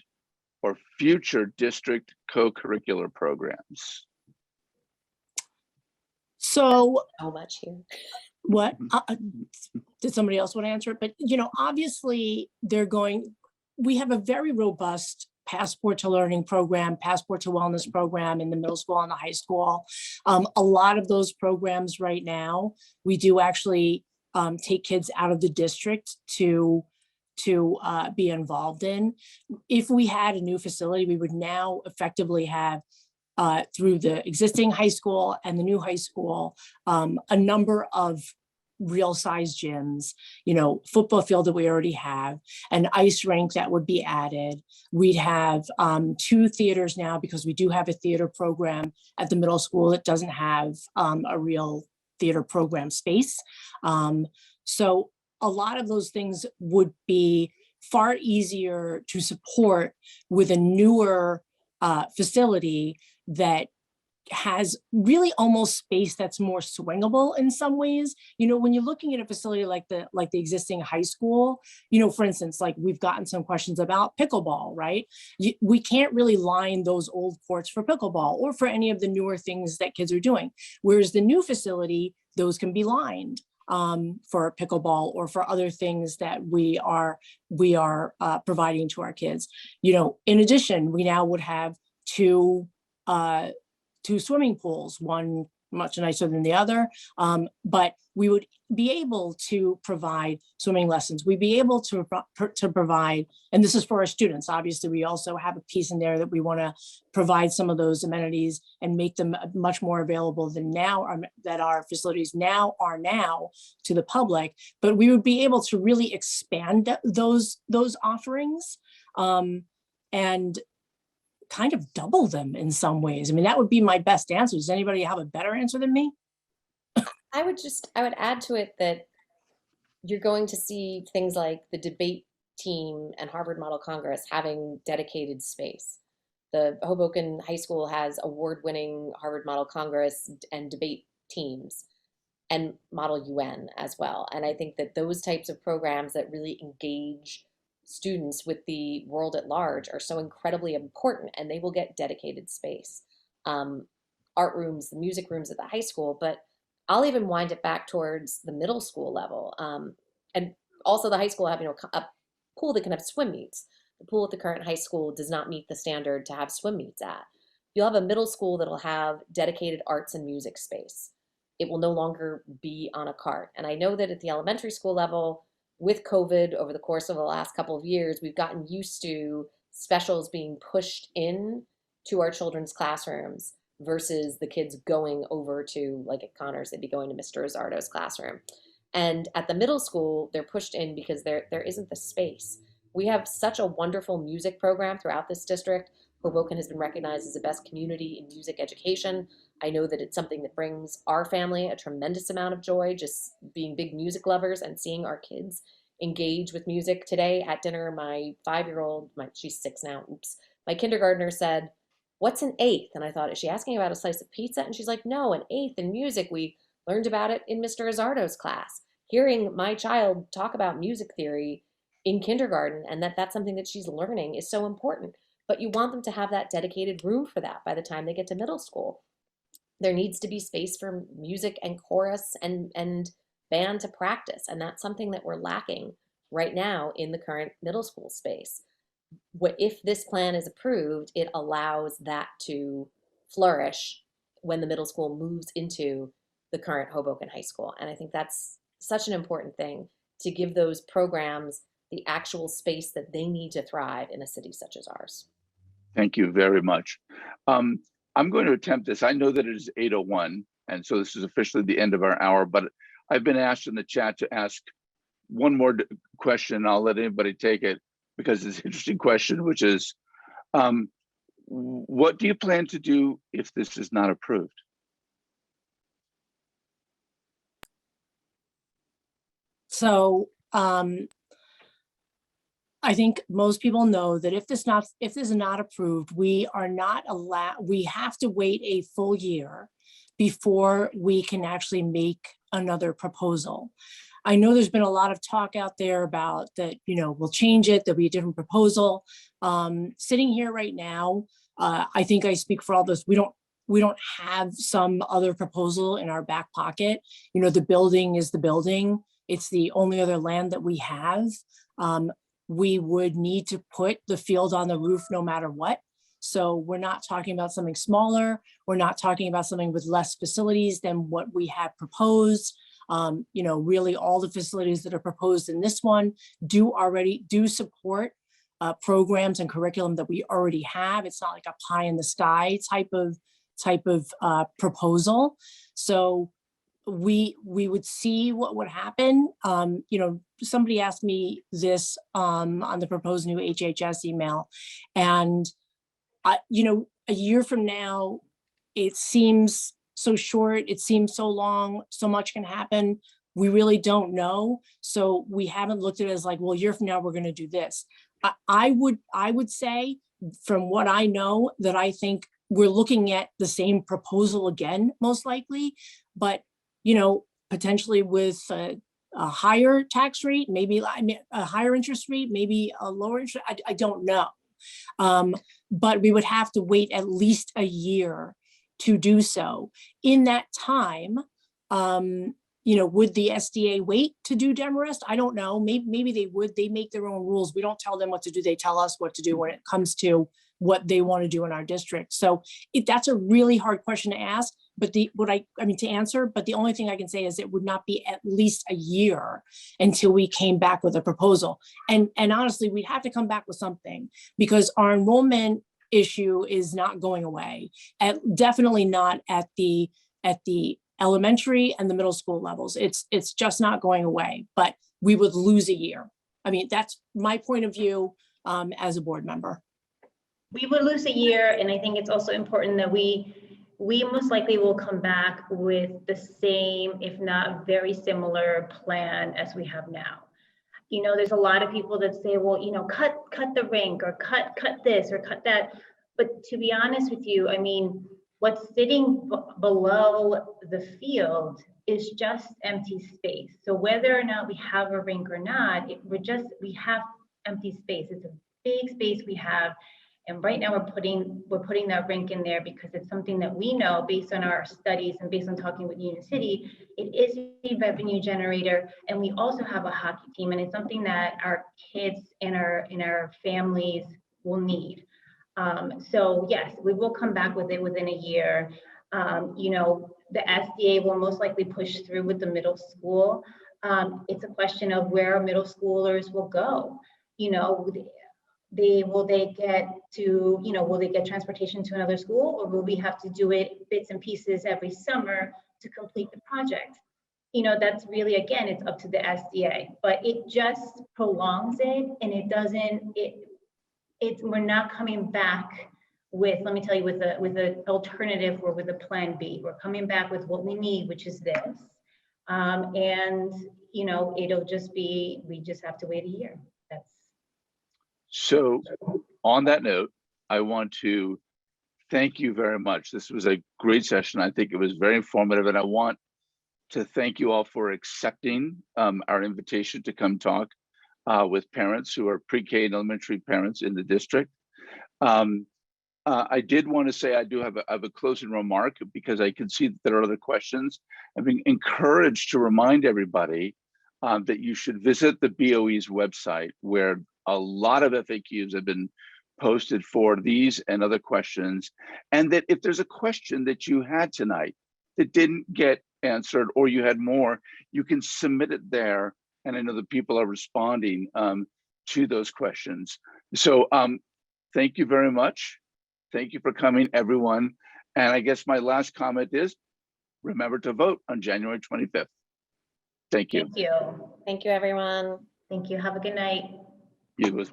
or future district co-curricular programs? So So much here. what, did somebody else want to answer it? But, obviously we have a very robust Passport to Learning program, Passport to Wellness program in the middle school and the high school. A lot of those programs right now, we do actually take kids out of the district to be involved in. If we had a new facility, we would now effectively have through the existing high school and the new high school, a number of real size gyms, football field that we already have, an ice rink that would be added. We'd have 2 theaters now because we do have a theater program at the middle school that doesn't have a real theater program space. So a lot of those things would be far easier to support with a newer facility that has really almost space that's more swingable in some ways. When you're looking at a facility like the existing high school, for instance, like we've gotten some questions about pickleball, right? We can't really line those old courts for pickleball or for any of the newer things that kids are doing. Whereas the new facility, those can be lined for pickleball or for other things that we are providing to our kids. In addition, we now would have 2 swimming pools, one much nicer than the other, but we would be able to provide swimming lessons. We'd be able to provide, and this is for our students, obviously, we also have a piece in there that we want to provide some of those amenities and make them much more available than now, that our facilities now are to the public, but we would be able to really expand those offerings and kind of double them in some ways. I mean, that would be my best answer. Does anybody have a better answer than me? I would add to it that you're going to see things like the debate team and Harvard Model Congress having dedicated space. The Hoboken High School has award-winning Harvard Model Congress and debate teams and Model UN as well. And I think that those types of programs that really engage students with the world at large are so incredibly important, and they will get dedicated space. Art rooms, the music rooms at the high school, but I'll even wind it back towards the middle school level. And also the high school have, a pool that can have swim meets. The pool at the current high school does not meet the standard to have swim meets at. You'll have a middle school that'll have dedicated arts and music space. It will no longer be on a cart. And I know that at the elementary school level, with COVID over the course of the last couple of years, we've gotten used to specials being pushed in to our children's classrooms versus the kids going over to, like at Connors, they'd be going to Mr. Rizzardo's classroom. And at the middle school, they're pushed in because there isn't the space. We have such a wonderful music program throughout this district. Hoboken has been recognized as the best community in music education. I know that it's something that brings our family a tremendous amount of joy, just being big music lovers and seeing our kids engage with music. Today at dinner, my 5-year-old, she's 6 now, my kindergartner said, "What's an eighth?" And I thought, is she asking about a slice of pizza? And she's like, no, an eighth in music. We learned about it in Mr. Rizzardo's class. Hearing my child talk about music theory in kindergarten and that's something that she's learning is so important. But you want them to have that dedicated room for that by the time they get to middle school. There needs to be space for music and chorus and band to practice. And that's something that we're lacking right now in the current middle school space. If this plan is approved, it allows that to flourish when the middle school moves into the current Hoboken High School. And I think that's such an important thing, to give those programs the actual space that they need to thrive in a city such as ours. Thank you very much. I'm going to attempt this. I know that it is 8:01, and so this is officially the end of our hour, but I've been asked in the chat to ask one more question. I'll let anybody take it because it's an interesting question, which is, what do you plan to do if this is not approved? So I think most people know that if this is not approved, we have to wait a full year before we can actually make another proposal. I know there's been a lot of talk out there about that, we'll change it, there'll be a different proposal. Sitting here right now, I think I speak for all those, we don't have some other proposal in our back pocket. The building is the building. It's the only other land that we have. We would need to put the field on the roof no matter what. So we're not talking about something smaller. We're not talking about something with less facilities than what we have proposed. Really all the facilities that are proposed in this one do support programs and curriculum that we already have. It's not like a pie in the sky type of proposal. So we would see what would happen. Somebody asked me this on the proposed new HHS email, and a year from now, it seems so short, it seems so long, so much can happen. We really don't know. So we haven't looked at it as like, well, a year from now, we're going to do this. I would say from what I know that I think we're looking at the same proposal again, most likely, but, potentially with a higher tax rate, maybe a higher interest rate, maybe a lower interest, I don't know. But we would have to wait at least a year to do so. In that time, would the SDA wait to do Demarest? I don't know. Maybe they would. They make their own rules. We don't tell them what to do. They tell us what to do when it comes to what they want to do in our district. So that's a really hard question to ask, but to answer, but the only thing I can say is it would not be at least a year until we came back with a proposal. And honestly, we'd have to come back with something because our enrollment issue is not going away, definitely not at the elementary and the middle school levels. It's just not going away, but we would lose a year. I mean, that's my point of view as a board member. We would lose a year, and I think it's also important that we most likely will come back with the same, if not very similar plan as we have now. There's a lot of people that say, well, cut the rink or cut this or cut that. But to be honest with you, I mean, what's sitting below the field is just empty space. So whether or not we have a rink or not, we have empty space. It's a big space we have. And right now we're putting that rink in there because it's something that we know based on our studies and based on talking with Union City, it is a revenue generator. And we also have a hockey team, and it's something that our kids and our families will need. So yes, we will come back with it within a year. The SDA will most likely push through with the middle school. It's a question of where our middle schoolers will go. Will they get transportation to another school, or will we have to do it bits and pieces every summer to complete the project? That's really, again, it's up to the SDA, but it just prolongs it, and we're not coming back with, let me tell you, with an alternative or with a plan B. We're coming back with what we need, which is this. It'll just be, we just have to wait a year. So on that note, I want to thank you very much. This was a great session. I think it was very informative, and I want to thank you all for accepting our invitation to come talk with parents who are pre-K and elementary parents in the district. I did want to say I do have a closing remark because I can see that there are other questions. I've been encouraged to remind everybody that you should visit the BOE's website, where a lot of FAQs have been posted for these and other questions. And that if there's a question that you had tonight that didn't get answered, or you had more, you can submit it there. And I know that people are responding to those questions. So thank you very much. Thank you for coming, everyone. And I guess my last comment is, remember to vote on January 25th. Thank you. Thank you. Thank you, everyone. Thank you. Have a good night. You as well.